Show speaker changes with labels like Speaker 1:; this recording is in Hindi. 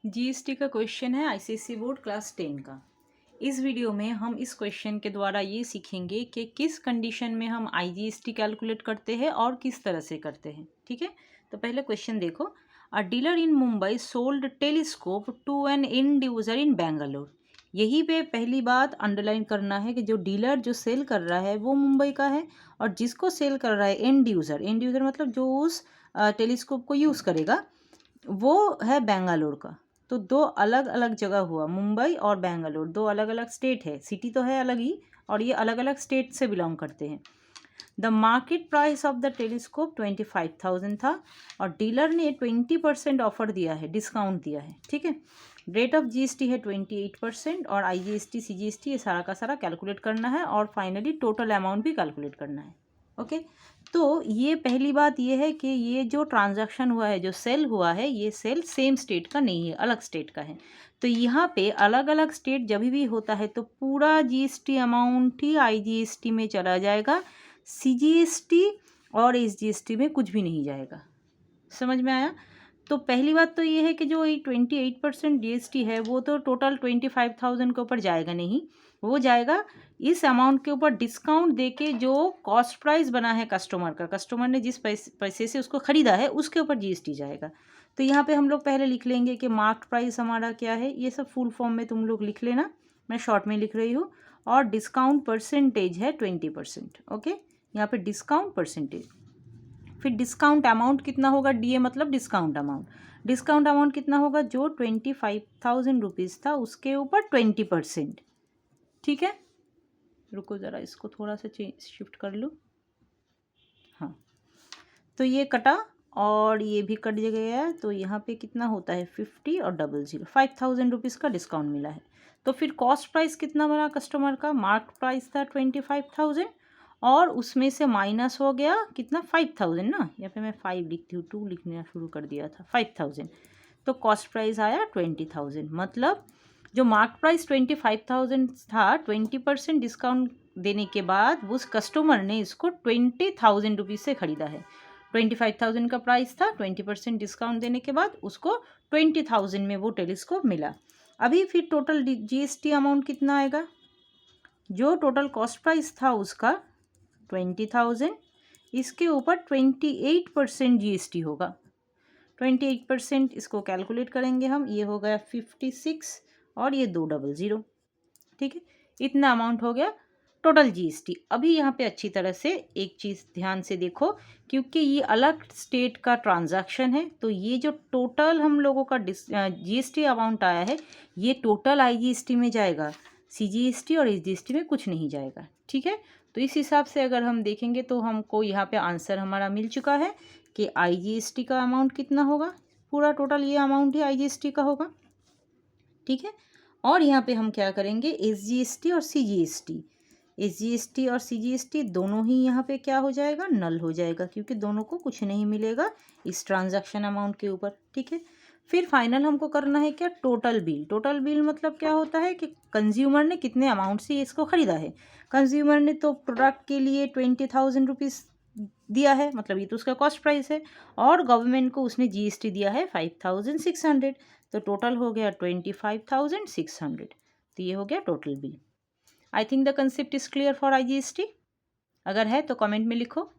Speaker 1: जीएसटी का क्वेश्चन है आईसीएसई बोर्ड क्लास 10 का। इस वीडियो में हम इस क्वेश्चन के द्वारा ये सीखेंगे कि किस कंडीशन में हम आईजीएसटी कैलकुलेट करते हैं और किस तरह से करते हैं। ठीक है, तो पहले क्वेश्चन देखो। A dealer in Mumbai sold telescope to an end user in Bangalore. यही पे पहली बात अंडरलाइन करना है कि जो डीलर जो सेल कर रहा है वो मुंबई का है और जिसको सेल कर रहा है एंड यूज़र मतलब जो उस टेलीस्कोप को यूज़ करेगा वो है बेंगलोर का। तो दो अलग अलग जगह हुआ, मुंबई और बेंगलोर दो अलग अलग स्टेट है, सिटी तो है अलग ही और ये अलग अलग स्टेट से बिलोंग करते हैं। The market price of the telescope 25,000 था और डीलर ने 20% ऑफर दिया है, डिस्काउंट दिया है। ठीक है, रेट ऑफ जीएसटी है 28% और आईजीएसटी सीजीएसटी ये सारा का सारा कैलकुलेट करना है और फाइनली टोटल अमाउंट भी कैलकुलेट करना है। ओके, तो ये पहली बात ये है कि ये जो ट्रांजैक्शन हुआ है, जो सेल हुआ है, ये सेल सेम स्टेट का नहीं है, अलग स्टेट का है। तो यहाँ पे अलग अलग स्टेट जब भी होता है तो पूरा जीएसटी अमाउंट ही आईजीएसटी में चला जाएगा, सीजीएसटी और एसजीएसटी में कुछ भी नहीं जाएगा। समझ में आया? तो पहली बात तो ये है कि जो ये 28% जीएसटी है वो तो टोटल 25,000 के ऊपर जाएगा नहीं, वो जाएगा इस अमाउंट के ऊपर डिस्काउंट देके जो कॉस्ट प्राइस बना है कस्टमर का, कस्टमर ने जिस पैसे से उसको ख़रीदा है उसके ऊपर जीएसटी जाएगा। तो यहाँ पे हम लोग पहले लिख लेंगे कि मार्क प्राइस हमारा क्या है, ये सब फुल फॉर्म में तुम लोग लिख लेना, मैं शॉर्ट में लिख रही हूँ। और डिस्काउंट परसेंटेज है 20%। ओके, यहाँ पे डिस्काउंट परसेंटेज, फिर डिस्काउंट अमाउंट कितना होगा, डीए मतलब डिस्काउंट अमाउंट। डिस्काउंट अमाउंट कितना होगा, जो 25,000 रुपीज़ था उसके ऊपर 20%। ठीक है, रुको ज़रा इसको थोड़ा सा शिफ्ट कर लूँ। हाँ, तो ये कटा और ये भी कट गया है, तो यहाँ पे कितना होता है 50 और 00, 5,000 रुपीज़ का डिस्काउंट मिला है। तो फिर कॉस्ट प्राइस कितना बना कस्टमर का, मार्क प्राइस था 25,000 और उसमें से माइनस हो गया कितना 5,000 ना, यहाँ पे मैं 5 लिखती हूँ, 2 लिखना शुरू कर दिया था, 5,000। तो कॉस्ट प्राइस आया 20,000। मतलब जो मार्क प्राइस 25,000 था, 20% डिस्काउंट देने के बाद उस कस्टमर ने इसको 20,000 रुपीज़ से ख़रीदा है। 25,000 का प्राइस था, 20% डिस्काउंट देने के बाद उसको 20,000 में वो टेलीस्कोप मिला। अभी फिर टोटल जीएसटी अमाउंट कितना आएगा, जो टोटल कॉस्ट प्राइस था उसका 20,000, इसके ऊपर 28% जीएसटी होगा। 28% इसको कैलकुलेट करेंगे हम, ये हो गया 56 और ये 200। ठीक है, इतना अमाउंट हो गया टोटल जीएसटी। अभी यहाँ पे अच्छी तरह से एक चीज़ ध्यान से देखो, क्योंकि ये अलग स्टेट का ट्रांजैक्शन है, तो ये जो टोटल हम लोगों का जीएसटी अमाउंट आया है ये टोटल आईजीएसटी में जाएगा, सीजीएसटी और एसजीएसटी में कुछ नहीं जाएगा। ठीक है, तो इस हिसाब से अगर हम देखेंगे तो हमको यहाँ पे आंसर हमारा मिल चुका है कि आईजीएसटी का अमाउंट कितना होगा, पूरा टोटल ये अमाउंट ही आईजीएसटी का होगा। ठीक है, और यहाँ पे हम क्या करेंगे, एसजीएसटी और सीजीएसटी, एसजीएसटी और सीजीएसटी दोनों ही यहाँ पे क्या हो जाएगा, नल हो जाएगा, क्योंकि दोनों को कुछ नहीं मिलेगा इस ट्रांजैक्शन अमाउंट के ऊपर। ठीक है, फिर फाइनल हमको करना है क्या, टोटल बिल। टोटल बिल मतलब क्या होता है कि कंज्यूमर ने कितने अमाउंट से इसको ख़रीदा है। कंज्यूमर ने तो प्रोडक्ट के लिए 20,000 रुपीज़ दिया है, मतलब ये तो उसका कॉस्ट प्राइस है, और गवर्नमेंट को उसने जीएसटी दिया है 5,600, तो टोटल हो गया 25,600। तो ये हो गया total bill. I think the concept is clear for IGST. अगर है तो कमेंट में लिखो।